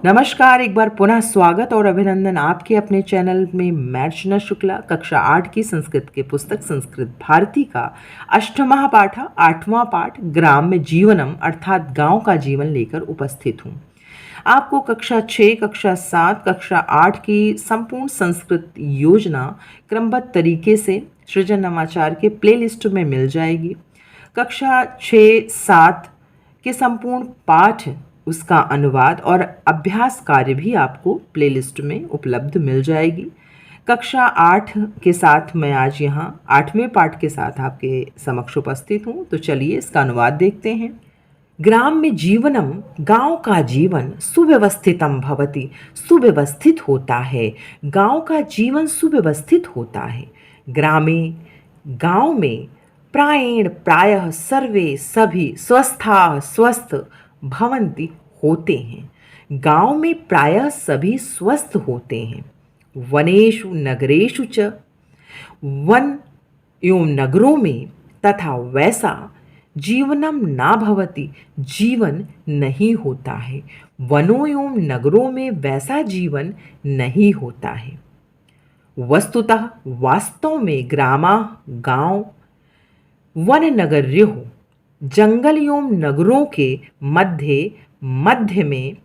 नमस्कार, एक बार पुनः स्वागत और अभिनंदन आपके अपने चैनल में। मैं अर्चना शुक्ला कक्षा 8 की संस्कृत के पुस्तक संस्कृत भारती का अष्टमः पाठ 8वां पाठ ग्राम में जीवनम अर्थात गांव का जीवन लेकर उपस्थित हूँ। आपको कक्षा 6, कक्षा 7, कक्षा 8 की संपूर्ण संस्कृत योजना क्रमबद्ध तरीके से सृजन नवाचार के प्लेलिस्ट में मिल जाएगी। कक्षा 6, 7 के संपूर्ण पाठ, उसका अनुवाद और अभ्यास कार्य भी आपको प्लेलिस्ट में उपलब्ध मिल जाएगी। कक्षा 8 के साथ मैं आज यहाँ 8वें पाठ के साथ आपके समक्ष उपस्थित हूँ। तो चलिए इसका अनुवाद देखते हैं। ग्राम में जीवनम, गांव का जीवन सुव्यवस्थितम भवति, सुव्यवस्थित होता है। गांव का जीवन सुव्यवस्थित होता है। ग्रामे, गांव में प्रायेण प्रायः सर्वे सभी स्वस्था स्वस्थ भवन्ति होते हैं। गांव में प्रायः सभी स्वस्थ होते हैं। वनेषु नगरेषु च, वन एवं नगरों में तथा वैसा जीवनम ना भवति, जीवन नहीं होता है। वनों एवं नगरों में वैसा जीवन नहीं होता है। वस्तुतः वास्तव में ग्रामा, गांव, वन नगर्योः, जंगल एवं नगरों के मध्य में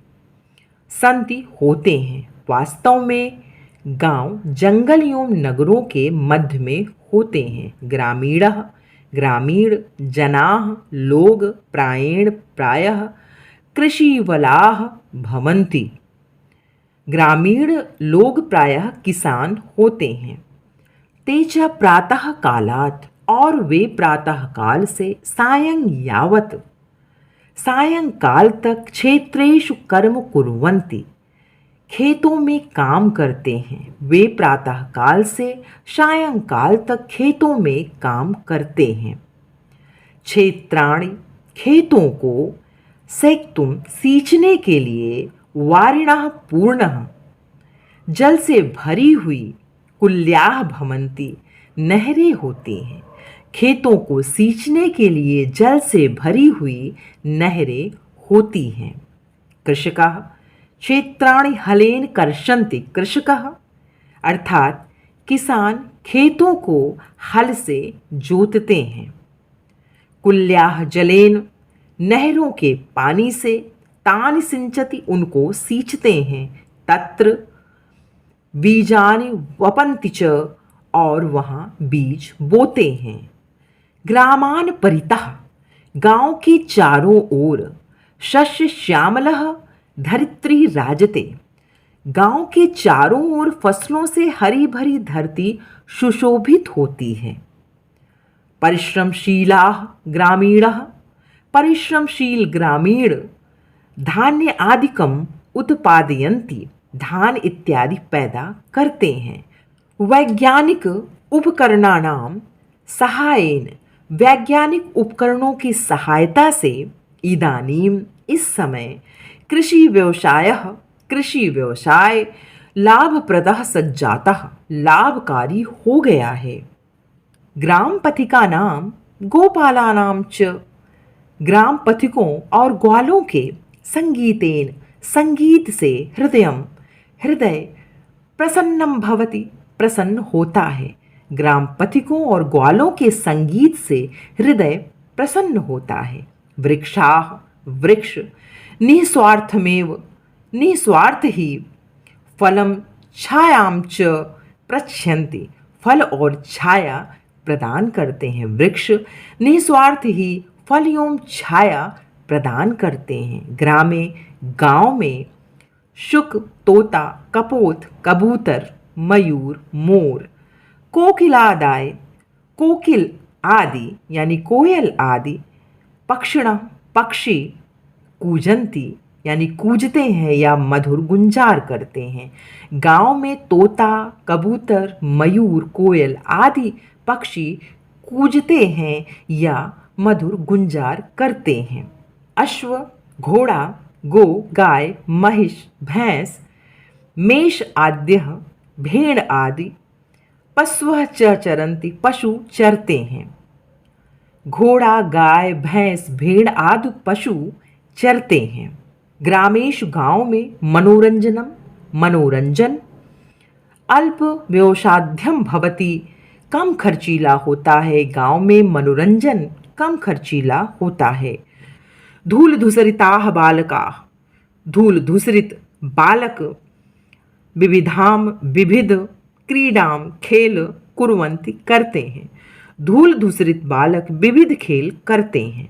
संति होते हैं। वास्तव में गांव जंगल एवं नगरों के मध्य में होते हैं। ग्रामीणः, ग्रामीण जनाः, लोग प्रायेण प्रायः कृषिवलाः भवन्ति, ग्रामीण लोग प्रायः किसान होते हैं। ते च प्रातः कालात्, और वे प्रातः काल से सायं यावत्, सायंकाल तक क्षेत्रेषु कर्म कुर्वन्ति, खेतों में काम करते हैं। वे प्रातः काल से सायंकाल तक खेतों में काम करते हैं। क्षेत्राणि, खेतों को, सेक्तुम, सींचने के लिए, वारिणः पूर्णः, जल से भरी हुई, कुल्याः भवन्ति, नहरें होती हैं। खेतों को सींचने के लिए जल से भरी हुई नहरें होती हैं। कृषकाः, क्षेत्राणि हलेन कर्षन्ति, कृषकः अर्थात किसान खेतों को हल से जोतते हैं। कुल्याः जलेन, नहरों के पानी से, तानि सिंचति, उनको सींचते हैं। तत्र बीजानि वपन्ति च, और वहाँ बीज बोते हैं। ग्रामान परितः, गांव के चारों ओर, शस्य श्यामलः धरित्री राजते, गांव के चारों ओर फसलों से हरी भरी धरती सुशोभित होती है। परिश्रमशीलाः ग्रामीणः, परिश्रमशील ग्रामीण धान्य आदिकम उत्पादयन्ति, धान इत्यादि पैदा करते हैं। वैज्ञानिक उपकरणानां सहायेन, वैज्ञानिक उपकरणों की सहायता से, इदानीम, इस समय, कृषि व्यवसाय लाभप्रदः सज्जातः, लाभकारी हो गया है। ग्राम पथिकानां गोपालानां च, ग्राम पथिकों और ग्वालों के, संगीतेन, संगीत से, हृदय प्रसन्नम भवति, प्रसन्न होता है। ग्राम पथिकों और ग्वालों के संगीत से हृदय प्रसन्न होता है। वृक्षाः, वृक्ष निस्वार्थमेव, निस्वार्थ ही, फलम छायां च प्रयच्छन्ति, फल और छाया प्रदान करते हैं। वृक्ष निस्वार्थ ही फल एवं छाया प्रदान करते हैं। ग्रामे, गांव में, शुक, तोता, कपोत, कबूतर, मयूर, मोर, कोकिलादाय, कोकिल आदि यानी कोयल आदि, पक्षिणः, पक्षी, कूजंती यानी कूजते हैं या मधुर गुंजार करते हैं। गांव में तोता, कबूतर, मयूर, कोयल आदि पक्षी कूजते हैं या मधुर गुंजार करते हैं। अश्व, घोड़ा, गो, गाय, महिष, भैंस, मेष आद्यः, भेड़ आदि, पशवः च चरन्ति, पशु चरते हैं। घोड़ा, गाय, भैंस, भेड़ आदि पशु चरते हैं। ग्रामेषु गांव में मनोरंजनम मनोरंजन अल्प व्यवसाध्यम भवति कम खर्चीला होता है। गांव में मनोरंजन कम खर्चीला होता है। धूल धूसरिताः बालकाः धूल धूसरित बालक विविधाम विविध क्रीडां खेल कुर्वन्ति करते हैं। धूल धूसरित बालक विविध खेल करते हैं।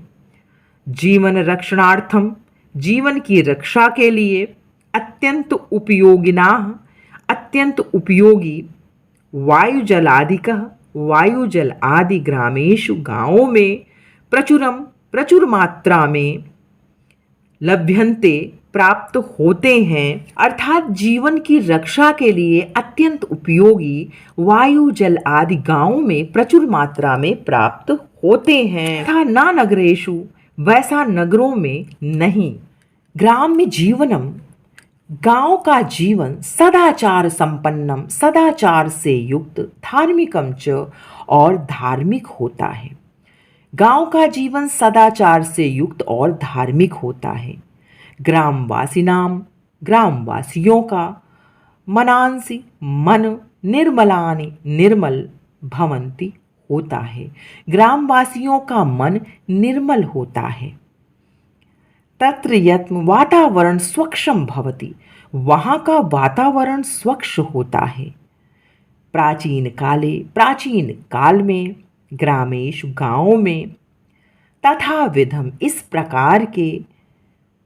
जीवन रक्षणार्थम जीवन की रक्षा के लिए अत्यंत उपयोगिना अत्यंत उपयोगी वायुजलादिकः वायुजल आदि ग्रामेषु गांवों में प्रचुर मात्रा में लभ्यन्ते प्राप्त होते हैं। अर्थात जीवन की रक्षा के लिए अत्यंत उपयोगी वायु जल आदि गांवों में प्रचुर मात्रा में प्राप्त होते हैं तथा ना नगरेषु वैसा नगरों में नहीं। ग्राम में जीवनम गांव का जीवन सदाचार संपन्नम सदाचार से युक्त धार्मिकम च और धार्मिक होता है। गांव का जीवन सदाचार से युक्त और धार्मिक होता है। ग्रामवासियों का मनांसी मन निर्मलानि निर्मल भवन्ति होता है। ग्रामवासियों का मन निर्मल होता है। तत्र यत् वातावरण स्वच्छम भवति वहाँ का वातावरण स्वच्छ होता है। प्राचीन काल में ग्रामेषु गाँवों में तथा विधम इस प्रकार के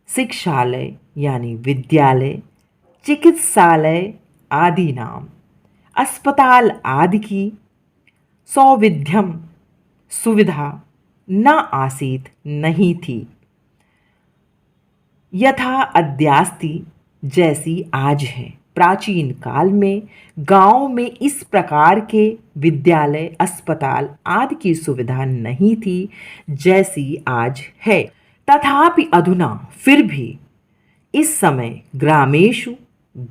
शिक्षालय यानी विद्यालय चिकित्सालय आदि नाम अस्पताल आदि की सौविध्यम सुविधा न आसीत नहीं थी यथा अद्यास्ति जैसी आज है। प्राचीन काल में गांव में इस प्रकार के विद्यालय अस्पताल आदि की सुविधा नहीं थी जैसी आज है। तथापि अधुना फिर भी इस समय ग्रामेषु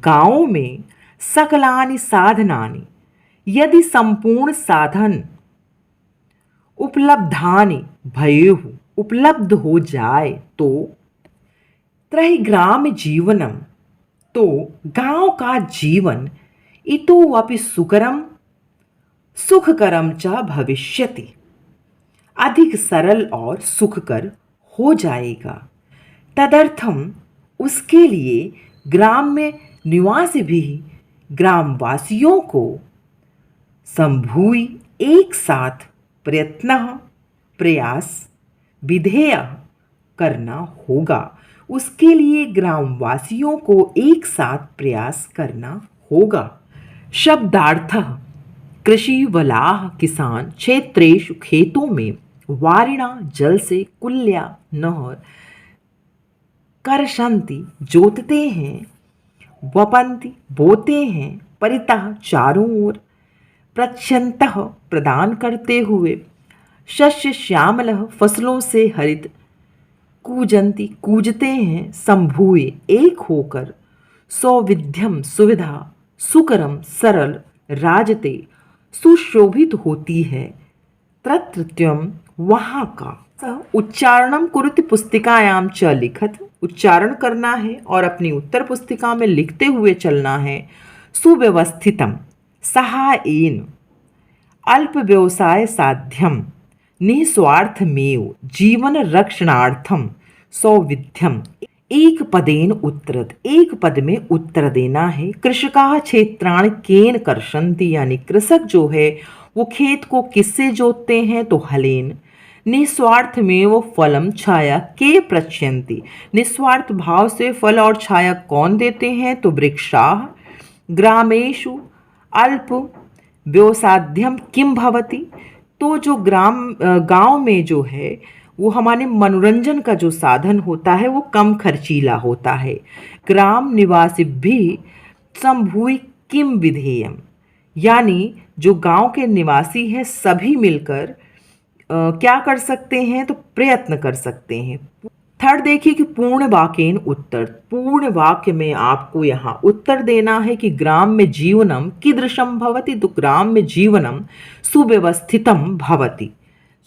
गांवों में सकलानि साधनानि यदि संपूर्ण साधन उपलब्धानि भयेयुः उपलब्ध हो जाए तो त्रहि ग्राम जीवनम तो गांव का जीवन इतोऽपि सुखकरम च भविष्यति अधिक सरल और सुखकर हो जाएगा। तदर्थम उसके लिए ग्राम में निवासी भी ग्रामवासियों को संभूय एक साथ प्रयास विधेय करना होगा। उसके लिए ग्रामवासियों को एक साथ प्रयास करना होगा। शब्दार्थः कृषि वलाह किसान क्षेत्रेषु खेतों में वारिणा जल से कुल्या नहर करशंति जोतते हैं वपंति बोते हैं परितः चारों ओर प्रच्छन्तः प्रदान करते हुए शस्य श्यामलः फसलों से हरित कूजंती कूजते हैं संभूय एक होकर सौविध्यम सुविधा सुकरम सरल राजते सुशोभित होती है। तत्रत्यम वहाँ का उच्चारणम कुरुति पुस्तिकायाम च लिखत उच्चारण करना है और अपनी उत्तर पुस्तिका में लिखते हुए चलना है। सुव्यवस्थितम सहायेन अल्प व्यवसाय साध्यम निस्वार्थमेव जीवन रक्षणार्थम सौविध्यम एक पद में उत्तर देना है। कृषकाः क्षेत्राणि केन कर्षन्ति यानी कृषक जो है वो खेत को किससे जोतते हैं तो हलेन। निस्वार्थमेव फलम छाया के प्रच्छन्ति निस्वार्थ भाव से फल और छाया कौन देते हैं तो वृक्षाः। ग्रामेषु अल्प व्यवसाध्यम किम भवति तो जो गांव में जो है वो हमारे मनोरंजन का जो साधन होता है वो कम खर्चीला होता है। ग्राम निवासी भी संभूय किम विधेयम यानी जो गांव के निवासी हैं सभी मिलकर क्या कर सकते हैं तो प्रयत्न कर सकते हैं। थर्ड देखिए कि पूर्ण वाक्येन उत्तर पूर्ण वाक्य में आपको यहाँ उत्तर देना है कि ग्राम में जीवनम कीदृशम भवति तो ग्राम में जीवनम सुव्यवस्थितम भवति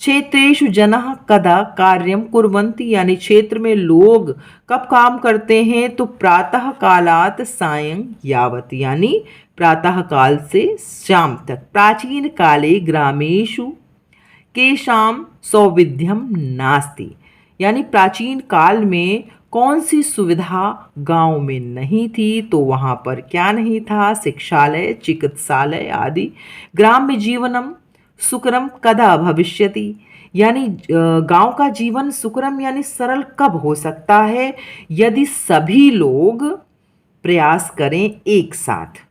क्षेत्रेषु जनः कदा कार्यं कुर्वन्ति, यानी क्षेत्र में लोग कब काम करते हैं, तो प्रातः कालात् सायं यावत्, यानी प्रातः काल से शाम तक। प्राचीन काले ग्रामेषु केषां सौविध्यम नास्ति, यानी प्राचीन काल में कौन सी सुविधा गांव में नहीं थी, तो वहाँ पर क्या नहीं था, शिक्षालय, चिकित्सालय आदि। ग्राम्य जीवनम सुकरम कदा भविष्यति, यानी गांव का जीवन सुकरम यानी सरल कब हो सकता है, यदि सभी लोग प्रयास करें एक साथ।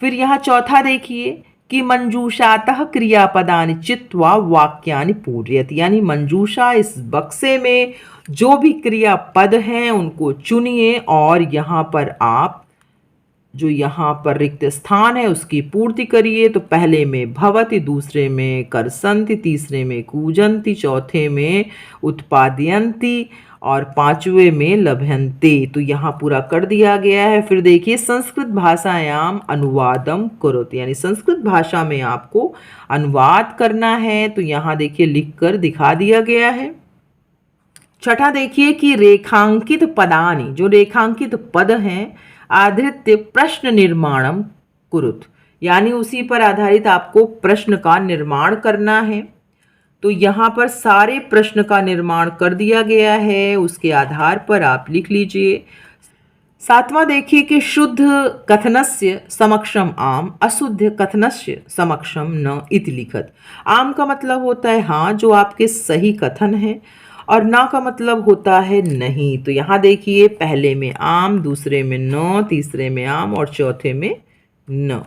फिर यहाँ चौथा देखिए कि मंजूषातः क्रियापदानि चित्वा वाक्यानि पूरयति, यानी मंजूषा इस बक्से में जो भी क्रियापद हैं उनको चुनिए और यहाँ पर आप जो यहाँ पर रिक्त स्थान है उसकी पूर्ति करिए। तो पहले में भवति, दूसरे में करसन्ति, तीसरे में कूजन्ति, चौथे में उत्पादयन्ति और पांचवे में लभ्यन्ते। तो यहाँ पूरा कर दिया गया है। फिर देखिए संस्कृत भाषायाम अनुवादम करोति, यानी संस्कृत भाषा में आपको अनुवाद करना है। तो यहाँ देखिए लिख कर दिखा दिया गया है। छठा देखिए कि रेखांकित पदानि, जो रेखांकित पद हैं, आधृत्य प्रश्न निर्माणम कुरुत, यानी उसी पर आधारित आपको प्रश्न का निर्माण करना है। तो यहाँ पर सारे प्रश्न का निर्माण कर दिया गया है, उसके आधार पर आप लिख लीजिए। सातवां देखिए कि शुद्ध कथनस्य समक्षम आम, अशुद्ध कथनस्य समक्षम न इति लिखत। आम का मतलब होता है हाँ, जो आपके सही कथन है, और ना का मतलब होता है नहीं। तो यहाँ देखिए पहले में आम, दूसरे में न, तीसरे में आम और चौथे में न।